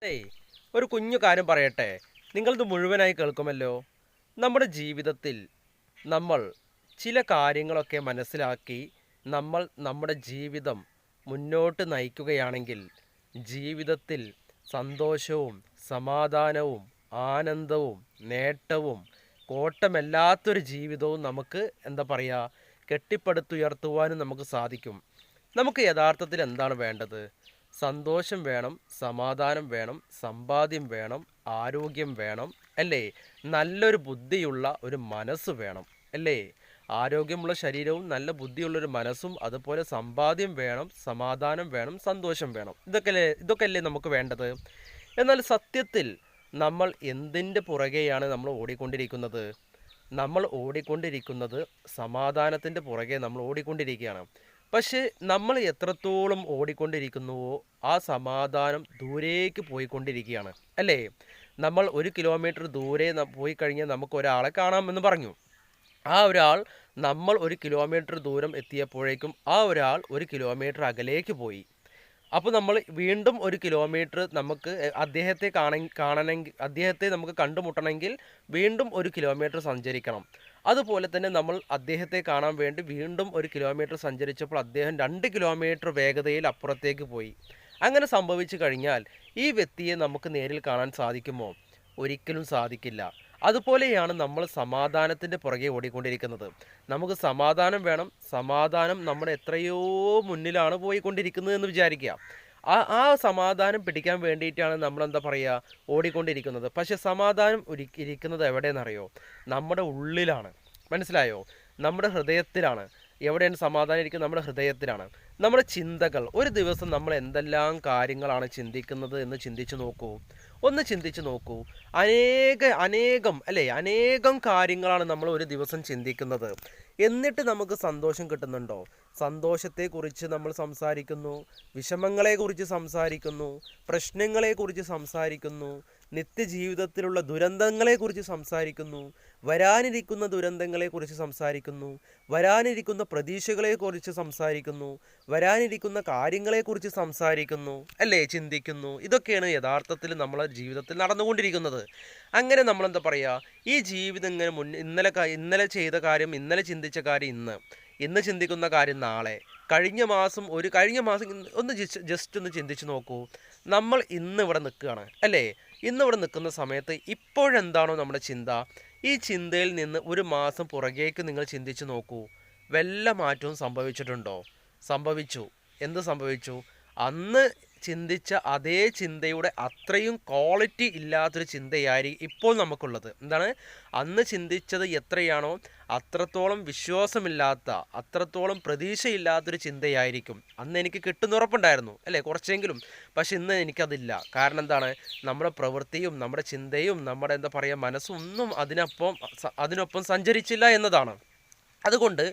ഏയ് ഒരു കുഞ്ഞു കാര്യം പറയട്ടെ. നിങ്ങളിത് മുഴുവനായി കേൾക്കുമല്ലോ. നമ്മുടെ ജീവിതത്തിൽ നമ്മൾ ചില കാര്യങ്ങളൊക്കെ മനസ്സിലാക്കി നമ്മൾ നമ്മുടെ ജീവിതം മുന്നോട്ട് നയിക്കുകയാണെങ്കിൽ ജീവിതത്തിൽ സന്തോഷവും സമാധാനവും ആനന്ദവും നേട്ടവും കോട്ടമല്ലാത്തൊരു ജീവിതവും നമുക്ക് എന്താ പറയുക കെട്ടിപ്പടുത്തുയർത്തുവാനും നമുക്ക് സാധിക്കും. നമുക്ക് യഥാർത്ഥത്തിൽ എന്താണ് വേണ്ടത്? സന്തോഷം വേണം, സമാധാനം വേണം, സമ്പാദ്യം വേണം, ആരോഗ്യം വേണം, അല്ലേ? നല്ലൊരു ബുദ്ധിയുള്ള ഒരു മനസ്സ് വേണം, അല്ലേ? ആരോഗ്യമുള്ള ശരീരവും നല്ല ബുദ്ധിയുള്ളൊരു മനസ്സും അതുപോലെ സമ്പാദ്യം വേണം, സമാധാനം വേണം, സന്തോഷം വേണം. ഇതൊക്കെയല്ലേ നമുക്ക് വേണ്ടത്. എന്നാൽ സത്യത്തിൽ നമ്മൾ എന്തിൻ്റെ പുറകെയാണ് നമ്മൾ ഓടിക്കൊണ്ടിരിക്കുന്നത്? നമ്മൾ ഓടിക്കൊണ്ടിരിക്കുന്നത് സമാധാനത്തിൻ്റെ പുറകെ നമ്മൾ ഓടിക്കൊണ്ടിരിക്കുകയാണ്. പക്ഷേ നമ്മൾ എത്രത്തോളം ഓടിക്കൊണ്ടിരിക്കുന്നുവോ ആ സമാധാനം ദൂരേക്ക് പോയിക്കൊണ്ടിരിക്കുകയാണ്, അല്ലേ? നമ്മൾ 1 കിലോമീറ്റർ ദൂരെ പോയി കഴിഞ്ഞാൽ നമുക്ക് ഒരാളെ കാണാമെന്ന് പറഞ്ഞു. ആ ഒരാൾ നമ്മൾ 1 കിലോമീറ്റർ ദൂരം എത്തിയപ്പോഴേക്കും ആ ഒരാൾ 1 കിലോമീറ്റർ അകലേക്ക് പോയി. അപ്പോൾ നമ്മൾ വീണ്ടും 1 കിലോമീറ്റർ നമുക്ക് കാണണമെങ്കിൽ അദ്ദേഹത്തെ നമുക്ക് കണ്ടുമുട്ടണമെങ്കിൽ വീണ്ടും 1 കിലോമീറ്റർ സഞ്ചരിക്കണം. അതുപോലെ തന്നെ നമ്മൾ അദ്ദേഹത്തെ കാണാൻ വേണ്ടി വീണ്ടും 1 കിലോമീറ്റർ സഞ്ചരിച്ചപ്പോൾ അദ്ദേഹം 2 കിലോമീറ്റർ വേഗതയിൽ അപ്പുറത്തേക്ക് പോയി. അങ്ങനെ സംഭവിച്ചു കഴിഞ്ഞാൽ ഈ വ്യക്തിയെ നമുക്ക് നേരിൽ കാണാൻ സാധിക്കുമോ? ഒരിക്കലും സാധിക്കില്ല. അതുപോലെയാണ് നമ്മൾ സമാധാനത്തിൻ്റെ പുറകെ ഓടിക്കൊണ്ടിരിക്കുന്നത്. നമുക്ക് സമാധാനം വേണം. സമാധാനം നമ്മുടെ എത്രയോ മുന്നിലാണ് പോയിക്കൊണ്ടിരിക്കുന്നത് എന്ന് വിചാരിക്കുക. ആ സമാധാനം പിടിക്കാൻ വേണ്ടിയിട്ടാണ് നമ്മൾ എന്താ പറയുക ഓടിക്കൊണ്ടിരിക്കുന്നത്. പക്ഷെ സമാധാനം ഇരിക്കുന്നത് എവിടെയെന്നറിയോ? നമ്മുടെ ഉള്ളിലാണ്. മനസ്സിലായോ? നമ്മുടെ ഹൃദയത്തിലാണ്. എവിടെയാണ് സമാധാനം ഇരിക്കുന്നത്? നമ്മുടെ ഹൃദയത്തിലാണ്. നമ്മുടെ ചിന്തകൾ, ഒരു ദിവസം നമ്മൾ എന്തെല്ലാം കാര്യങ്ങളാണ് ചിന്തിക്കുന്നത് എന്ന് ചിന്തിച്ചു നോക്കൂ. ഒന്ന് ചിന്തിച്ചു നോക്കൂ. അനേകം അല്ലേ, അനേകം കാര്യങ്ങളാണ് നമ്മൾ ഒരു ദിവസം ചിന്തിക്കുന്നത്. എന്നിട്ട് നമുക്ക് സന്തോഷം കിട്ടുന്നുണ്ടോ? സന്തോഷത്തെക്കുറിച്ച് നമ്മൾ സംസാരിക്കുന്നു, വിഷമങ്ങളെക്കുറിച്ച് സംസാരിക്കുന്നു, പ്രശ്നങ്ങളെക്കുറിച്ച് സംസാരിക്കുന്നു, നിത്യജീവിതത്തിലുള്ള ദുരന്തങ്ങളെക്കുറിച്ച് സംസാരിക്കുന്നു, വരാനിരിക്കുന്ന ദുരന്തങ്ങളെക്കുറിച്ച് സംസാരിക്കുന്നു, വരാനിരിക്കുന്ന പ്രതീക്ഷകളെക്കുറിച്ച് സംസാരിക്കുന്നു, വരാനിരിക്കുന്ന കാര്യങ്ങളെക്കുറിച്ച് സംസാരിക്കുന്നു, അല്ലേ? ചിന്തിക്കുന്നു. ഇതൊക്കെയാണ് യഥാർത്ഥത്തിൽ നമ്മളെ ജീവിതത്തിൽ നടന്നുകൊണ്ടിരിക്കുന്നത്. അങ്ങനെ നമ്മളെന്താ പറയുക, ഈ ജീവിതം ഇങ്ങനെ ഇന്നലെ ചെയ്ത കാര്യം, ഇന്നലെ ചിന്തിച്ച കാര്യം ഇന്ന് ചിന്തിക്കുന്ന കാര്യം നാളെ, കഴിഞ്ഞ മാസം ഒന്ന് ജസ്റ്റ് ഒന്ന് ചിന്തിച്ച് നോക്കൂ. നമ്മൾ ഇന്ന് ഇവിടെ നിൽക്കുകയാണ്, അല്ലേ? ഇന്ന് ഇവിടെ നിൽക്കുന്ന സമയത്ത് ഇപ്പോഴെന്താണോ നമ്മുടെ ചിന്ത, ഈ ചിന്തയിൽ നിന്ന് ഒരു മാസം പുറകേക്ക് നിങ്ങൾ ചിന്തിച്ച് നോക്കൂ. വല്ല മാറ്റവും സംഭവിച്ചിട്ടുണ്ടോ? സംഭവിച്ചു. എന്ത് സംഭവിച്ചു? അന്ന് ചിന്തിച്ച അതേ ചിന്തയുടെ അത്രയും ക്വാളിറ്റി ഇല്ലാത്തൊരു ചിന്തയായിരിക്കും ഇപ്പോൾ നമുക്കുള്ളത്. എന്താണ്? അന്ന് ചിന്തിച്ചത് എത്രയാണോ അത്രത്തോളം വിശ്വാസമില്ലാത്ത, അത്രത്തോളം പ്രതീക്ഷയില്ലാത്തൊരു ചിന്തയായിരിക്കും. അന്ന് എനിക്ക് കിട്ടുന്നുറപ്പുണ്ടായിരുന്നു, അല്ലേ? കുറച്ചെങ്കിലും. പക്ഷെ ഇന്ന് എനിക്കതില്ല. കാരണം എന്താണ്? നമ്മുടെ പ്രവൃത്തിയും നമ്മുടെ ചിന്തയും നമ്മുടെ എന്താ പറയുക മനസ്സും ഒന്നും അതിനൊപ്പം സഞ്ചരിച്ചില്ല എന്നതാണ്. അതുകൊണ്ട്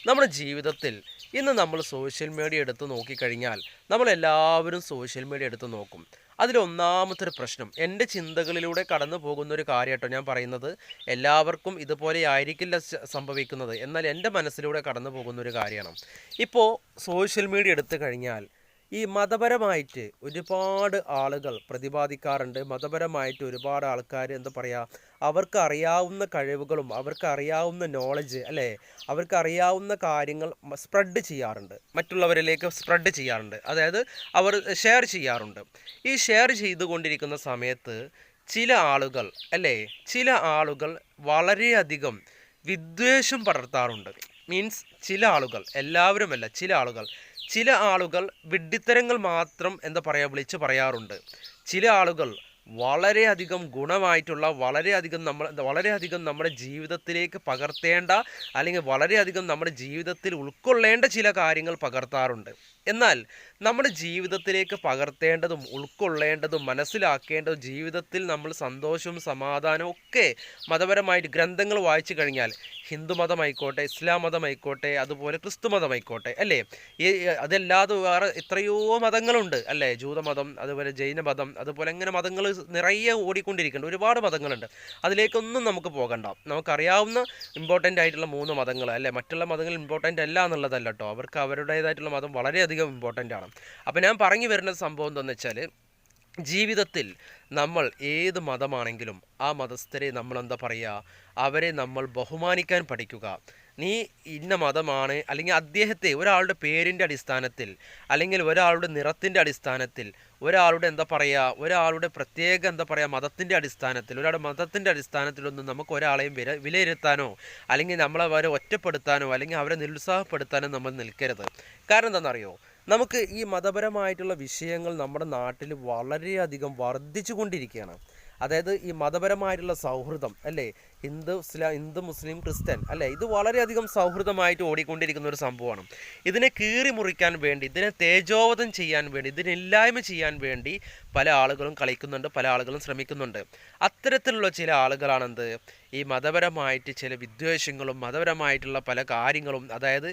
നമ്മുടെ ജീവിതത്തിൽ ഇന്ന് നമ്മൾ സോഷ്യൽ മീഡിയ എടുത്ത് നോക്കിക്കഴിഞ്ഞാൽ നമ്മളെല്ലാവരും സോഷ്യൽ മീഡിയ എടുത്ത് നോക്കും. അതിലൊന്നാമത്തെ ഒരു പ്രശ്നം, എൻ്റെ ചിന്തകളിലൂടെ കടന്നു പോകുന്നൊരു കാര്യം കേട്ടോ ഞാൻ പറയുന്നത്. എല്ലാവർക്കും ഇതുപോലെ ആയിരിക്കില്ല സംഭവിക്കുന്നത്. എന്നാൽ എൻ്റെ മനസ്സിലൂടെ കടന്നു പോകുന്നൊരു കാര്യമാണ്. ഇപ്പോൾ സോഷ്യൽ മീഡിയ എടുത്തു കഴിഞ്ഞാൽ ഈ മതപരമായിട്ട് ഒരുപാട് ആളുകൾ പ്രതിപാദിക്കാറുണ്ട്. മതപരമായിട്ട് ഒരുപാട് ആൾക്കാർ എന്താ പറയുക, അവർക്ക് അറിയാവുന്ന കഴിവുകളും അവർക്ക് അറിയാവുന്ന നോളജ്, അല്ലേ, അവർക്ക് അറിയാവുന്ന കാര്യങ്ങൾ സ്പ്രെഡ് ചെയ്യാറുണ്ട്, മറ്റുള്ളവരിലേക്ക് സ്പ്രെഡ് ചെയ്യാറുണ്ട്. അതായത് അവർ ഷെയർ ചെയ്യാറുണ്ട്. ഈ ഷെയർ ചെയ്തുകൊണ്ടിരിക്കുന്ന സമയത്ത് ചില ആളുകൾ, അല്ലേ, ചില ആളുകൾ വളരെയധികം വിദ്വേഷം പടർത്താറുണ്ട്. മീൻസ് ചില ആളുകൾ, എല്ലാവരുമല്ല, ചില ആളുകൾ വിഡ്ഢിത്തരങ്ങൾ മാത്രം എന്താ പറയുക വിളിച്ച് പറയാറുണ്ട്. ചില ആളുകൾ വളരെയധികം ഗുണമായിട്ടുള്ള വളരെയധികം നമ്മുടെ ജീവിതത്തിലേക്ക് പകർത്തേണ്ട, അല്ലെങ്കിൽ വളരെയധികം നമ്മുടെ ജീവിതത്തിൽ ഉൾക്കൊള്ളേണ്ട ചില കാര്യങ്ങൾ പകർത്താറുണ്ട്. എന്നാൽ നമ്മുടെ ജീവിതത്തിലേക്ക് പകർത്തേണ്ടതും ഉൾക്കൊള്ളേണ്ടതും മനസ്സിലാക്കേണ്ടതും ജീവിതത്തിൽ നമ്മൾ സന്തോഷവും സമാധാനവും ഒക്കെ മതപരമായിട്ട് ഗ്രന്ഥങ്ങൾ വായിച്ചു കഴിഞ്ഞാൽ, ഹിന്ദു മതമായിക്കോട്ടെ, ഇസ്ലാം മതമായിക്കോട്ടെ, അതുപോലെ ക്രിസ്തു മതമായിക്കോട്ടെ, അല്ലേ, അതല്ലാതെ വേറെ എത്രയോ മതങ്ങളുണ്ട്, അല്ലേ? ജൂതമതം, അതുപോലെ ജൈനമതം, അതുപോലെ അങ്ങനെ മതങ്ങൾ നിറയെ ഓടിക്കൊണ്ടിരിക്കുന്നുണ്ട്. ഒരുപാട് മതങ്ങളുണ്ട്. അതിലേക്കൊന്നും നമുക്ക് പോകണ്ട. നമുക്കറിയാവുന്ന ഇമ്പോർട്ടൻ്റ് ആയിട്ടുള്ള 3 മതങ്ങൾ, അല്ലേ? മറ്റുള്ള മതങ്ങൾ ഇമ്പോർട്ടൻ്റ് അല്ല എന്നുള്ളതല്ല കേട്ടോ. അവർക്ക് അവരുടേതായിട്ടുള്ള മതം വളരെയധികം ഇമ്പോർട്ടൻ്റ് ആണ്. അപ്പോൾ ഞാൻ പറഞ്ഞു വരുന്ന സംഭവം എന്താണെന്ന് വെച്ചാൽ, ജീവിതത്തിൽ നമ്മൾ ഏത് മതമാണെങ്കിലും ആ മതസ്ഥരെ നമ്മൾ എന്താ പറയുക, അവരെ നമ്മൾ ബഹുമാനിക്കാൻ പഠിക്കുക. നീ ഇന്ന മതമാണ് അല്ലെങ്കിൽ അദ്ദേഹത്തെ ഒരാളുടെ പേരിൻ്റെ അടിസ്ഥാനത്തിൽ അല്ലെങ്കിൽ ഒരാളുടെ നിറത്തിൻ്റെ അടിസ്ഥാനത്തിൽ ഒരാളുടെ എന്താ പറയുക ഒരാളുടെ പ്രത്യേക എന്താ പറയുക മതത്തിൻ്റെ അടിസ്ഥാനത്തിൽ ഒരാളുടെ മതത്തിൻ്റെ അടിസ്ഥാനത്തിലൊന്നും നമുക്ക് ഒരാളെയും വിലയിരുത്താനോ അല്ലെങ്കിൽ നമ്മളെ അവരെ ഒറ്റപ്പെടുത്താനോ അല്ലെങ്കിൽ അവരെ നിരുത്സാഹപ്പെടുത്താനോ നമ്മൾ നിൽക്കരുത്. കാരണം എന്താണെന്നറിയോ, നമുക്ക് ഈ മതപരമായിട്ടുള്ള വിഷയങ്ങൾ നമ്മുടെ നാട്ടിൽ വളരെയധികം വർദ്ധിച്ചു കൊണ്ടിരിക്കുകയാണ്. അതായത് ഈ മതപരമായിട്ടുള്ള സൗഹൃദം അല്ലേ, ഹിന്ദു മുസ്ലിം ക്രിസ്ത്യൻ അല്ലേ, ഇത് വളരെയധികം സൗഹൃദമായിട്ട് ഓടിക്കൊണ്ടിരിക്കുന്ന ഒരു സംഭവമാണ്. ഇതിനെ കീറി മുറിക്കാൻ വേണ്ടി, ഇതിനെ തേജോവധം ചെയ്യാൻ വേണ്ടി, ഇതിനില്ലായ്മ ചെയ്യാൻ വേണ്ടി പല ആളുകളും കളിക്കുന്നുണ്ട്, പല ആളുകളും ശ്രമിക്കുന്നുണ്ട്. അത്തരത്തിലുള്ള ചില ആളുകളാണെന്ത് ഈ മതപരമായിട്ട് ചില വിദ്വേഷങ്ങളും മതപരമായിട്ടുള്ള പല കാര്യങ്ങളും, അതായത്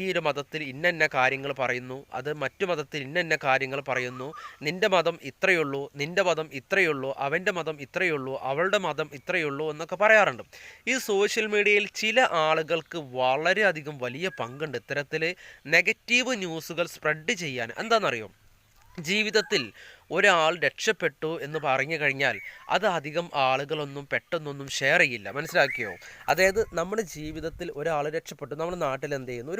ഈ ഒരു മതത്തിൽ ഇന്ന കാര്യങ്ങൾ പറയുന്നു, അത് മറ്റു മതത്തിൽ ഇന്ന കാര്യങ്ങൾ പറയുന്നു, നിൻ്റെ മതം ഇത്രയുള്ളൂ, നിൻ്റെ മതം ഇത്രയുള്ളൂ, അവൻ്റെ മതം ഇത്രയുള്ളൂ, അവളുടെ മതം ഇത്രയുള്ളൂ എന്നൊക്കെ പറയാറുണ്ട്. ഈ സോഷ്യൽ മീഡിയയിൽ ചില ആളുകൾക്ക് വളരെയധികം വലിയ പങ്കുണ്ട് ഇത്തരത്തിൽ നെഗറ്റീവ് ന്യൂസുകൾ സ്പ്രെഡ് ചെയ്യാൻ. എന്താണെന്നറിയോ, ജീവിതത്തിൽ ഒരാൾ രക്ഷപ്പെട്ടു എന്ന് പറഞ്ഞു കഴിഞ്ഞാൽ അത് അധികം ആളുകളൊന്നും പെട്ടെന്നൊന്നും ഷെയർ ചെയ്യില്ല, മനസ്സിലാക്കിയോ? അതായത് നമ്മുടെ ജീവിതത്തിൽ ഒരാൾ രക്ഷപ്പെട്ടു, നമ്മുടെ നാട്ടിൽ എന്ത് ചെയ്യുന്നു,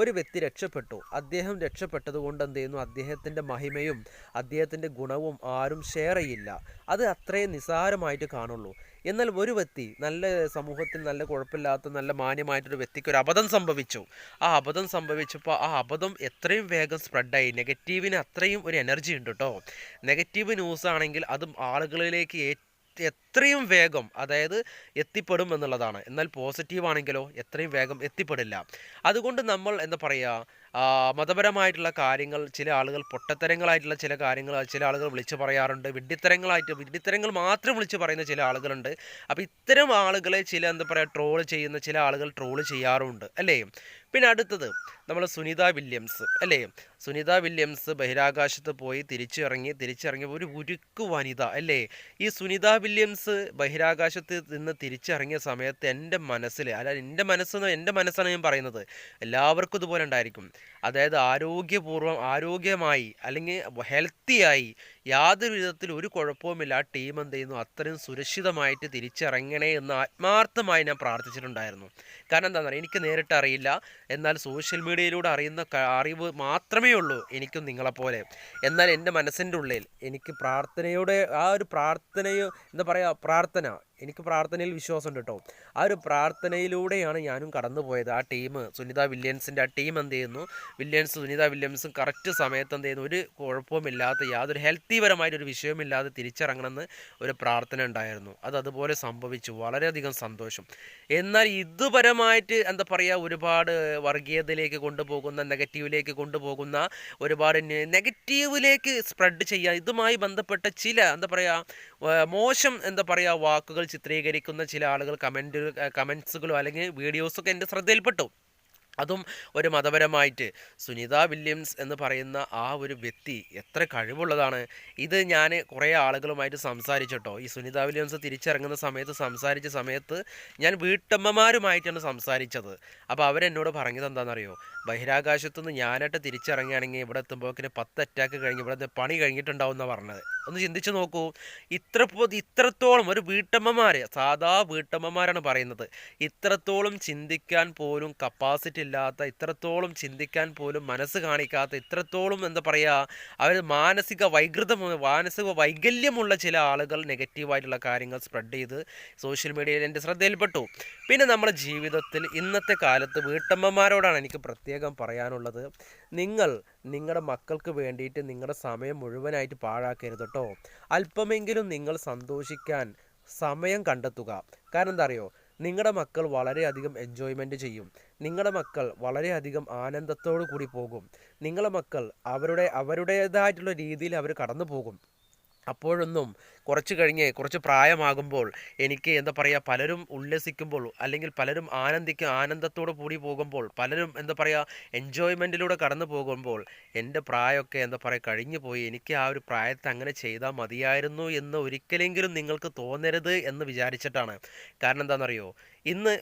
ഒരു വ്യക്തി രക്ഷപ്പെട്ടു, അദ്ദേഹം രക്ഷപ്പെട്ടത് കൊണ്ട് എന്ത് ചെയ്യുന്നു, അദ്ദേഹത്തിൻ്റെ മഹിമയും അദ്ദേഹത്തിൻ്റെ ഗുണവും ആരും ഷെയർ ചെയ്യില്ല, അത് അത്രയും നിസ്സാരമായിട്ട് കാണുള്ളൂ. എന്നാൽ ഒരു വ്യക്തി നല്ല സമൂഹത്തിൽ നല്ല കുഴപ്പമില്ലാത്ത നല്ല മാന്യമായിട്ടൊരു വ്യക്തിക്ക് ഒരു അബദ്ധം സംഭവിച്ചു. ആ അബദ്ധം സംഭവിച്ചപ്പോൾ ആ അബദ്ധം എത്രയും വേഗം സ്പ്രെഡായി. നെഗറ്റീവിന് അത്രയും ഒരു എനർജി ഉണ്ട് കേട്ടോ. നെഗറ്റീവ് ന്യൂസ് ആണെങ്കിൽ അതും ആളുകളിലേക്ക് എത്രയും വേഗം അതായത് എത്തിപ്പെടും എന്നുള്ളതാണ്. എന്നാൽ പോസിറ്റീവ് ആണെങ്കിലോ എത്രയും വേഗം എത്തിപ്പെടില്ല. അതുകൊണ്ട് നമ്മൾ എന്താ പറയുക, മതപരമായിട്ടുള്ള കാര്യങ്ങൾ ചില ആളുകൾ പൊട്ടത്തരങ്ങളായിട്ടുള്ള ചില കാര്യങ്ങൾ ചില ആളുകൾ വിളിച്ചു പറയാറുണ്ട്. വിഡ്ഢിത്തരങ്ങൾ മാത്രം വിളിച്ചു പറയുന്ന ചില ആളുകളുണ്ട്. അപ്പോൾ ഇത്തരം ആളുകളെ ചില എന്താ പറയുക ട്രോൾ ചെയ്യുന്ന ചില ആളുകൾ ട്രോൾ ചെയ്യാറുമുണ്ട് അല്ലേ. പിന്നെ അടുത്തത് നമ്മൾ സുനിത വില്യംസ് അല്ലേ. സുനിത വില്യംസ് ബഹിരാകാശത്ത് പോയി തിരിച്ചിറങ്ങിയ ഒരു ഉരുക്ക് വനിത അല്ലേ. ഈ സുനിത വില്യംസ് ബഹിരാകാശത്ത് നിന്ന് തിരിച്ചിറങ്ങിയ സമയത്ത് എൻ്റെ മനസ്സിൽ, അല്ല എൻ്റെ മനസ്സാണ് ഞാൻ പറയുന്നത്, എല്ലാവർക്കും ഇതുപോലെ ഉണ്ടായിരിക്കും. അതായത് ആരോഗ്യമായി അല്ലെങ്കിൽ ഹെൽത്തിയായി യാതൊരു വിധത്തിൽ ഒരു കുഴപ്പവുമില്ല ആ ടീം എന്ത് ചെയ്യുന്നു അത്രയും സുരക്ഷിതമായിട്ട് തിരിച്ചിറങ്ങണേ എന്ന് ആത്മാർത്ഥമായി ഞാൻ പ്രാർത്ഥിച്ചിട്ടുണ്ടായിരുന്നു. കാരണം എന്താണെന്ന് പറയുക, എനിക്ക് നേരിട്ട് അറിയില്ല, എന്നാൽ സോഷ്യൽ മീഡിയയിലൂടെ അറിയുന്ന അറിവ് മാത്രമേ ഉള്ളൂ എനിക്കും നിങ്ങളെപ്പോലെ. എന്നാൽ എൻ്റെ മനസ്സിൻ്റെ ഉള്ളിൽ എനിക്ക് പ്രാർത്ഥനയോടെ ആ ഒരു എന്താ പറയുക എനിക്ക് പ്രാർത്ഥനയിൽ വിശ്വാസമുണ്ട് കേട്ടോ. ആ ഒരു പ്രാർത്ഥനയിലൂടെയാണ് ഞാനും കടന്നു പോയത്. ആ ടീം സുനിത വില്യംസിൻ്റെ ആ ടീം എന്ത് ചെയ്യുന്നു, സുനിത വില്യംസും കറക്റ്റ് സമയത്ത് എന്ത് ചെയ്യുന്നു ഒരു കുഴപ്പവുമില്ലാത്ത യാതൊരു ഹെൽത്തിപരമായിട്ടൊരു വിഷയമില്ലാതെ തിരിച്ചിറങ്ങണമെന്ന് ഒരു പ്രാർത്ഥന ഉണ്ടായിരുന്നു. അതുപോലെ സംഭവിച്ചു. വളരെയധികം സന്തോഷം. എന്നാൽ ഇതുപരമായിട്ട് എന്താ പറയുക ഒരുപാട് വർഗീയതയിലേക്ക് കൊണ്ടുപോകുന്ന നെഗറ്റീവിലേക്ക് കൊണ്ടുപോകുന്ന ഒരുപാട് നെഗറ്റീവിലേക്ക് സ്പ്രെഡ് ചെയ്യുക, ഇതുമായി ബന്ധപ്പെട്ട ചില എന്താ പറയുക മോശം എന്താ പറയുക വാക്കുകൾ ചിത്രീകരിക്കുന്ന ചില ആളുകൾ കമൻസുകളോ അല്ലെങ്കിൽ വീഡിയോസൊക്കെ എൻ്റെ ശ്രദ്ധയിൽപ്പെട്ടു. അതും ഒരു മതപരമായിട്ട്. സുനിത വില്യംസ് എന്ന് പറയുന്ന ആ ഒരു വ്യക്തി എത്ര കഴിവുള്ളതാണ്. ഇത് ഞാൻ കുറേ ആളുകളുമായിട്ട് സംസാരിച്ചിട്ടോ. ഈ സുനിത വില്യംസ് തിരിച്ചിറങ്ങുന്ന സംസാരിച്ച സമയത്ത് ഞാൻ വീട്ടമ്മമാരുമായിട്ടാണ് സംസാരിച്ചത്. അപ്പോൾ അവരെന്നോട് പറഞ്ഞത് എന്താണെന്നറിയോ, ബഹിരാകാശത്തുനിന്ന് ഞാനായിട്ട് തിരിച്ചിറങ്ങുകയാണെങ്കിൽ ഇവിടെ എത്തുമ്പോഴേക്കിന് 10 അറ്റാക്ക് കഴിഞ്ഞ് ഇവിടെ പണി കഴിഞ്ഞിട്ടുണ്ടാവും എന്നാണ് പറഞ്ഞത്. ഒന്ന് ചിന്തിച്ച് നോക്കൂ. ഇത്രത്തോളം ഒരു സാധാ വീട്ടമ്മമാരാണ് പറയുന്നത്. ഇത്രത്തോളം ചിന്തിക്കാൻ പോലും കപ്പാസിറ്റി ഇല്ലാത്ത, ഇത്രത്തോളം ചിന്തിക്കാൻ പോലും മനസ്സ് കാണിക്കാത്ത, ഇത്രത്തോളം എന്താ പറയുക അവർ മാനസിക വൈകല്യമുള്ള ചില ആളുകൾ നെഗറ്റീവായിട്ടുള്ള കാര്യങ്ങൾ സ്പ്രെഡ് ചെയ്ത് സോഷ്യൽ മീഡിയയിൽ എൻ്റെ ശ്രദ്ധയിൽപ്പെട്ടു. പിന്നെ നമ്മുടെ ജീവിതത്തിൽ ഇന്നത്തെ കാലത്ത് വീട്ടമ്മമാരോടാണ് എനിക്ക് പ്രത്യേകം പറയാനുള്ളത്. നിങ്ങളുടെ മക്കൾക്ക് വേണ്ടിയിട്ട് നിങ്ങളുടെ സമയം മുഴുവനായിട്ട് പാഴാക്കരുത് കേട്ടോ. അല്പമെങ്കിലും നിങ്ങൾ സന്തോഷിക്കാൻ സമയം കണ്ടെത്തുക. കാരണം എന്താ അറിയോ, നിങ്ങളുടെ മക്കൾ വളരെയധികം എൻജോയ്മെൻറ്റ് ചെയ്യും. നിങ്ങളുടെ മക്കൾ വളരെയധികം ആനന്ദത്തോടു കൂടി പോകും. നിങ്ങളുടെ മക്കൾ അവരുടേതായിട്ടുള്ള രീതിയിൽ അവർ കടന്നു പോകും. അപ്പോഴൊന്നും കുറച്ച് പ്രായമാകുമ്പോൾ എനിക്ക് എന്താ പറയുക പലരും ഉല്ലസിക്കുമ്പോൾ അല്ലെങ്കിൽ പലരും ആനന്ദത്തോടു കൂടി പോകുമ്പോൾ, പലരും എന്താ പറയുക എൻജോയ്മെൻറ്റിലൂടെ കടന്നു പോകുമ്പോൾ എൻ്റെ പ്രായമൊക്കെ എന്താ പറയുക കഴിഞ്ഞു പോയി, എനിക്ക് ആ ഒരു പ്രായത്തെ അങ്ങനെ ചെയ്താൽ മതിയായിരുന്നു എന്ന് ഒരിക്കലെങ്കിലും നിങ്ങൾക്ക് തോന്നരുത് എന്ന് വിചാരിച്ചിട്ടാണ്. കാരണം എന്താണെന്നറിയോ, ഇന്ന്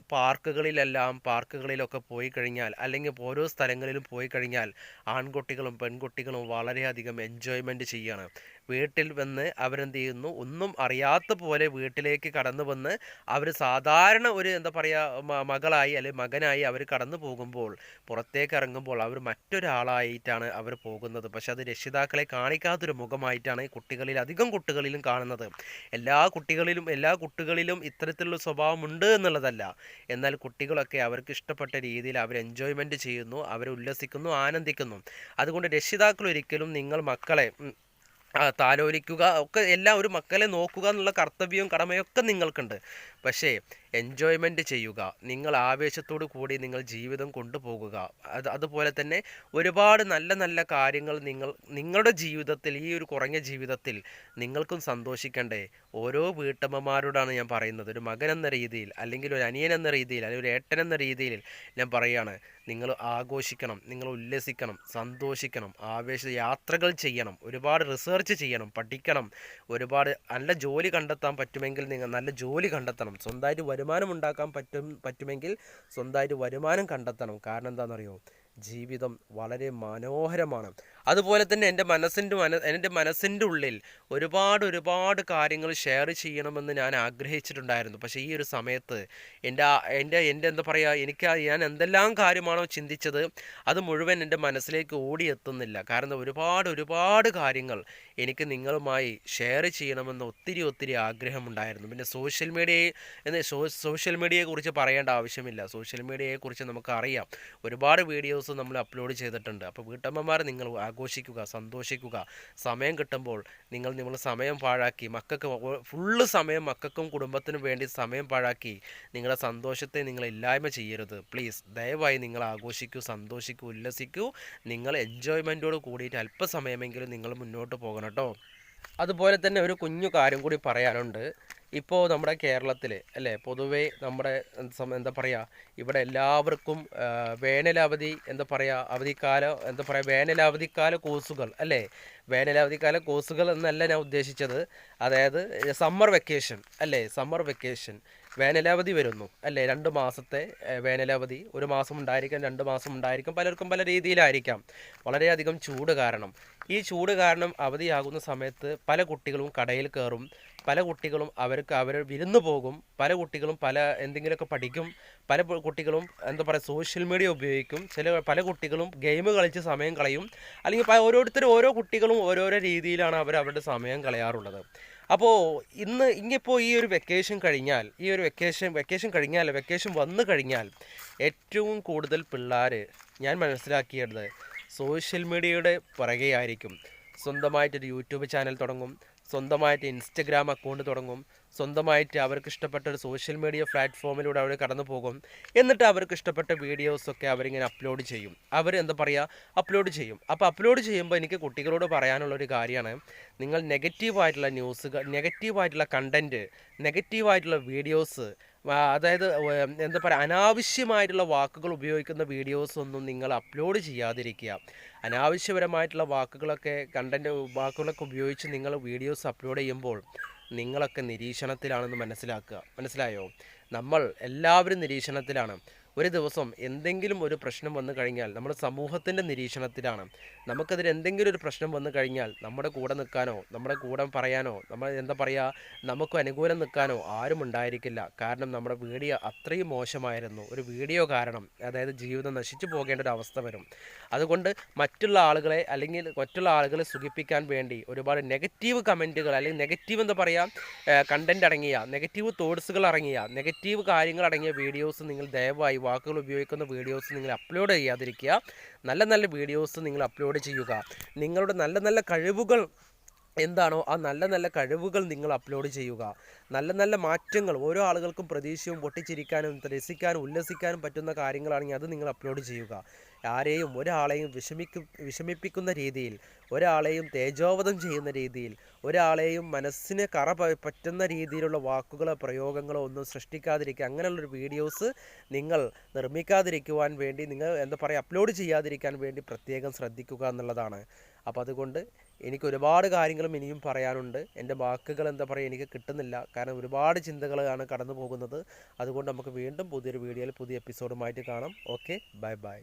പാർക്കുകളിലൊക്കെ പോയി കഴിഞ്ഞാൽ അല്ലെങ്കിൽ ഓരോ സ്ഥലങ്ങളിലും പോയി കഴിഞ്ഞാൽ ആൺകുട്ടികളും പെൺകുട്ടികളും വളരെയധികം എൻജോയ്മെൻറ്റ് ചെയ്യാണ്. വീട്ടിൽ വന്ന് അവരെന്ത് ചെയ്യുന്നു, ഒന്നും അറിയാത്ത പോലെ വീട്ടിലേക്ക് കടന്നു വന്ന് അവർ സാധാരണ ഒരു എന്താ പറയുക മകളായി അല്ലെങ്കിൽ മകനായി അവർ കടന്നു പോകുമ്പോൾ പുറത്തേക്ക് ഇറങ്ങുമ്പോൾ അവർ മറ്റൊരാളായിട്ടാണ് അവർ പോകുന്നത്. പക്ഷെ അത് രക്ഷിതാക്കളെ കാണിക്കാത്തൊരു മുഖമായിട്ടാണ് അധികം കുട്ടികളിലും കാണുന്നത്. എല്ലാ കുട്ടികളിലും ഇത്തരത്തിലുള്ള സ്വഭാവം ഉണ്ട് എന്നുള്ളതല്ല. എന്നാൽ കുട്ടികളൊക്കെ അവർക്ക് ഇഷ്ടപ്പെട്ട രീതിയിൽ അവർ എൻജോയ്മെൻറ്റ് ചെയ്യുന്നു, അവർ ഉല്ലസിക്കുന്നു, ആനന്ദിക്കുന്നു. അതുകൊണ്ട് രക്ഷിതാക്കൾ ഒരിക്കലും നിങ്ങൾ മക്കളെ താലോലിക്കുക ഒക്കെ എല്ലാം ഒരു മക്കളെ നോക്കുക എന്നുള്ള കർത്തവ്യവും കടമയൊക്കെ നിങ്ങൾക്കുണ്ട്. പക്ഷേ എൻജോയ്മെൻറ്റ് ചെയ്യുക, നിങ്ങൾ ആവേശത്തോടു കൂടി നിങ്ങൾ ജീവിതം കൊണ്ടുപോകുക. അതുപോലെ തന്നെ ഒരുപാട് നല്ല നല്ല കാര്യങ്ങൾ നിങ്ങളുടെ ജീവിതത്തിൽ, ഈ ഒരു കുറഞ്ഞ ജീവിതത്തിൽ നിങ്ങൾക്കും സന്തോഷിക്കണ്ടേ. ഓരോ വീട്ടമ്മമാരോടാണ് ഞാൻ പറയുന്നത്. ഒരു മകൻ എന്ന രീതിയിൽ, അല്ലെങ്കിൽ ഒരു അനിയൻ എന്ന രീതിയിൽ, അല്ലെങ്കിൽ ഒരു ഏട്ടൻ എന്ന രീതിയിൽ ഞാൻ പറയുകയാണ്, നിങ്ങൾ ആഘോഷിക്കണം, നിങ്ങൾ ഉല്ലസിക്കണം, സന്തോഷിക്കണം, യാത്രകൾ ചെയ്യണം, ഒരുപാട് റിസർച്ച് ചെയ്യണം, പഠിക്കണം, ഒരുപാട് നല്ല ജോലി കണ്ടെത്താൻ പറ്റുമെങ്കിൽ നിങ്ങൾ നല്ല ജോലി കണ്ടെത്തണം. സ്വന്തമായിട്ട് വരുമാനം ഉണ്ടാക്കാൻ പറ്റുമെങ്കിൽ സ്വന്തമായിട്ട് വരുമാനം കണ്ടെത്തണം. കാരണം എന്താണെന്നറിയോ, ജീവിതം വളരെ മനോഹരമാണ്. അതുപോലെ തന്നെ എൻ്റെ മനസ്സിൻ്റെ ഉള്ളിൽ ഒരുപാട് കാര്യങ്ങൾ ഷെയർ ചെയ്യണമെന്ന് ഞാൻ ആഗ്രഹിച്ചിട്ടുണ്ടായിരുന്നു. പക്ഷേ ഈ ഒരു സമയത്ത് എൻ്റെ എന്താ പറയുക, ഞാൻ എന്തെല്ലാം കാര്യമാണോ ചിന്തിച്ചത് അത് മുഴുവൻ എൻ്റെ മനസ്സിലേക്ക് ഓടിയെത്തുന്നില്ല. കാരണം ഒരുപാട് കാര്യങ്ങൾ എനിക്ക് നിങ്ങളുമായി ഷെയർ ചെയ്യണമെന്ന് ഒത്തിരി ആഗ്രഹമുണ്ടായിരുന്നു. പിന്നെ സോഷ്യൽ മീഡിയയെക്കുറിച്ച് പറയേണ്ട ആവശ്യമില്ല. സോഷ്യൽ മീഡിയയെക്കുറിച്ച് നമുക്കറിയാം, ഒരുപാട് വീഡിയോസ് നമ്മൾ അപ്ലോഡ് ചെയ്തിട്ടുണ്ട്. അപ്പോൾ വീട്ടമ്മമാർ നിങ്ങൾ ആഘോഷിക്കുക, സന്തോഷിക്കുക. സമയം കിട്ടുമ്പോൾ നിങ്ങൾ സമയം പാഴാക്കി ഫുള്ള് സമയം മക്കൾക്കും കുടുംബത്തിനും വേണ്ടി സമയം പാഴാക്കി നിങ്ങളുടെ സന്തോഷത്തെ നിങ്ങൾ ഇല്ലായ്മ ചെയ്യരുത്. പ്ലീസ്, ദയവായി നിങ്ങൾ ആഘോഷിക്കൂ, സന്തോഷിക്കൂ, ഉല്ലസിക്കൂ. നിങ്ങൾ എൻജോയ്മെൻറ്റോട് കൂടിയിട്ട് അല്പസമയമെങ്കിലും നിങ്ങൾ മുന്നോട്ട് പോകണം കേട്ടോ. അതുപോലെ തന്നെ ഒരു കുഞ്ഞു കാര്യം കൂടി പറയാനുണ്ട്. ഇപ്പോൾ നമ്മുടെ കേരളത്തിൽ അല്ലേ, പൊതുവേ നമ്മുടെ എന്താ പറയുക, ഇവിടെ എല്ലാവർക്കും വേനലവധി വേനലവധിക്കാല കോഴ്സുകൾ അല്ലേ, വേനലവധിക്കാല കോഴ്സുകൾ എന്നല്ല ഞാൻ ഉദ്ദേശിച്ചത്. അതായത് സമ്മർ വെക്കേഷൻ വേനലവധി വരുന്നു അല്ലേ, 2 മാസത്തെ വേനലവധി. 1 മാസം ഉണ്ടായിരിക്കാം, 2 മാസം ഉണ്ടായിരിക്കും, പലർക്കും പല രീതിയിലായിരിക്കാം. വളരെയധികം ചൂട് കാരണം, ഈ ചൂട് കാരണം അവധിയാകുന്ന സമയത്ത് പല കുട്ടികളും കടയിൽ കയറും, പല കുട്ടികളും അവർ വിരുന്ന് പോകും, പല കുട്ടികളും എന്തെങ്കിലുമൊക്കെ പഠിക്കും, പല കുട്ടികളും എന്താ പറയുക സോഷ്യൽ മീഡിയ ഉപയോഗിക്കും, പല കുട്ടികളും ഗെയിം കളിച്ച് സമയം കളയും. അല്ലെങ്കിൽ ഓരോ കുട്ടികളും ഓരോരോ രീതിയിലാണ് അവരുടെ സമയം കളയാറുള്ളത്. അപ്പോൾ ഇനിയിപ്പോൾ ഈ ഒരു വെക്കേഷൻ വന്നു കഴിഞ്ഞാൽ ഏറ്റവും കൂടുതൽ പിള്ളേർ ഞാൻ മനസ്സിലാക്കിയത് സോഷ്യൽ മീഡിയയുടെ പുറകെ ആയിരിക്കും. സ്വന്തമായിട്ടൊരു യൂട്യൂബ് ചാനൽ തുടങ്ങും, സ്വന്തമായിട്ട് ഇൻസ്റ്റഗ്രാം അക്കൗണ്ട് തുടങ്ങും, സ്വന്തമായിട്ട് അവർക്ക് ഇഷ്ടപ്പെട്ട ഒരു സോഷ്യൽ മീഡിയ പ്ലാറ്റ്ഫോമിലൂടെ അവർ കടന്നു പോകും. എന്നിട്ട് അവർക്ക് ഇഷ്ടപ്പെട്ട വീഡിയോസൊക്കെ അവരിങ്ങനെ അപ്ലോഡ് ചെയ്യും. അപ്ലോഡ് ചെയ്യും. അപ്പോൾ അപ്ലോഡ് ചെയ്യുമ്പോൾ എനിക്ക് കുട്ടികളോട് പറയാനുള്ളൊരു കാര്യമാണ്, നിങ്ങൾ നെഗറ്റീവായിട്ടുള്ള ന്യൂസുകൾ, നെഗറ്റീവായിട്ടുള്ള കണ്ടൻറ്റ്, നെഗറ്റീവായിട്ടുള്ള വീഡിയോസ്, അതായത് എന്താ പറയുക, അനാവശ്യമായിട്ടുള്ള വാക്കുകൾ ഉപയോഗിക്കുന്ന വീഡിയോസ് ഒന്നും നിങ്ങൾ അപ്ലോഡ് ചെയ്യാതിരിക്കുക. അനാവശ്യപരമായിട്ടുള്ള വാക്കുകളൊക്കെ ഉപയോഗിച്ച് നിങ്ങൾ വീഡിയോസ് അപ്ലോഡ് ചെയ്യുമ്പോൾ നിങ്ങളൊക്കെ നിരീക്ഷണത്തിലാണെന്ന് മനസ്സിലായോ? നമ്മൾ എല്ലാവരും നിരീക്ഷണത്തിലാണ്. ഒരു ദിവസം എന്തെങ്കിലും ഒരു പ്രശ്നം വന്നു കഴിഞ്ഞാൽ നമ്മൾ സമൂഹത്തിൻ്റെ നിരീക്ഷണത്തിലാണ്. നമുക്കതിൽ എന്തെങ്കിലും ഒരു പ്രശ്നം വന്നു കഴിഞ്ഞാൽ നമ്മുടെ കൂടെ നിൽക്കാനോ, നമ്മുടെ കൂടെ പറയാനോ, നമുക്ക് അനുകൂലം നിൽക്കാനോ ആരും ഉണ്ടായിരിക്കില്ല. കാരണം നമ്മുടെ വീഡിയോ അത്രയും മോശമായിരുന്നു. ഒരു വീഡിയോ കാരണം അതായത് ജീവിതം നശിച്ചു പോകേണ്ട ഒരു അവസ്ഥ വരും. അതുകൊണ്ട് മറ്റുള്ള ആളുകളെ സുഖിപ്പിക്കാൻ വേണ്ടി ഒരുപാട് നെഗറ്റീവ് കമൻറ്റുകൾ, അല്ലെങ്കിൽ നെഗറ്റീവ് കണ്ടൻറ് അടങ്ങിയ, നെഗറ്റീവ് തോട്ട്സുകൾ അടങ്ങിയ, നെഗറ്റീവ് കാര്യങ്ങൾ അടങ്ങിയ വീഡിയോസ് നിങ്ങൾ ദയവായി, വാക്കുകൾ ഉപയോഗിക്കുന്ന വീഡിയോസ് നിങ്ങൾ അപ്ലോഡ് ചെയ്യാതിരിക്കുക. നല്ല വീഡിയോസ് നിങ്ങൾ അപ്ലോഡ് ചെയ്യുക. നിങ്ങളുടെ നല്ല കഴിവുകൾ എന്താണോ ആ നല്ല കഴിവുകൾ നിങ്ങൾ അപ്ലോഡ് ചെയ്യുക. നല്ല മാറ്റങ്ങൾ, ഓരോ ആളുകൾക്കും പ്രതീക്ഷയും പൊട്ടിച്ചിരിക്കാനും രസിക്കാനും ഉല്ലസിക്കാനും പറ്റുന്ന കാര്യങ്ങളാണെങ്കിൽ അത് നിങ്ങൾ അപ്ലോഡ് ചെയ്യുക. ആരെയും ഒരാളെയും വിഷമിപ്പിക്കുന്ന രീതിയിൽ, ഒരാളെയും തേജോവധം ചെയ്യുന്ന രീതിയിൽ, ഒരാളെയും മനസ്സിന് പറ്റുന്ന രീതിയിലുള്ള വാക്കുകളോ പ്രയോഗങ്ങളോ ഒന്നും സൃഷ്ടിക്കാതിരിക്കുക. അങ്ങനെയുള്ളൊരു വീഡിയോസ് നിങ്ങൾ നിർമ്മിക്കാതിരിക്കുവാൻ വേണ്ടി, നിങ്ങൾ എന്താ പറയുക, അപ്ലോഡ് ചെയ്യാതിരിക്കാൻ വേണ്ടി പ്രത്യേകം ശ്രദ്ധിക്കുക എന്നുള്ളതാണ്. അപ്പോൾ അതുകൊണ്ട് എനിക്ക് ഒരുപാട് കാര്യങ്ങളും ഇനിയും പറയാനുണ്ട്. എൻ്റെ വാക്കുകൾ എന്താ പറയുക എനിക്ക് കിട്ടുന്നില്ല, കാരണം ഒരുപാട് ചിന്തകളാണ് കടന്നു പോകുന്നത്. അതുകൊണ്ട് നമുക്ക് വീണ്ടും പുതിയൊരു വീഡിയോയിൽ പുതിയ എപ്പിസോഡുമായിട്ട് കാണാം. Okay, bye bye.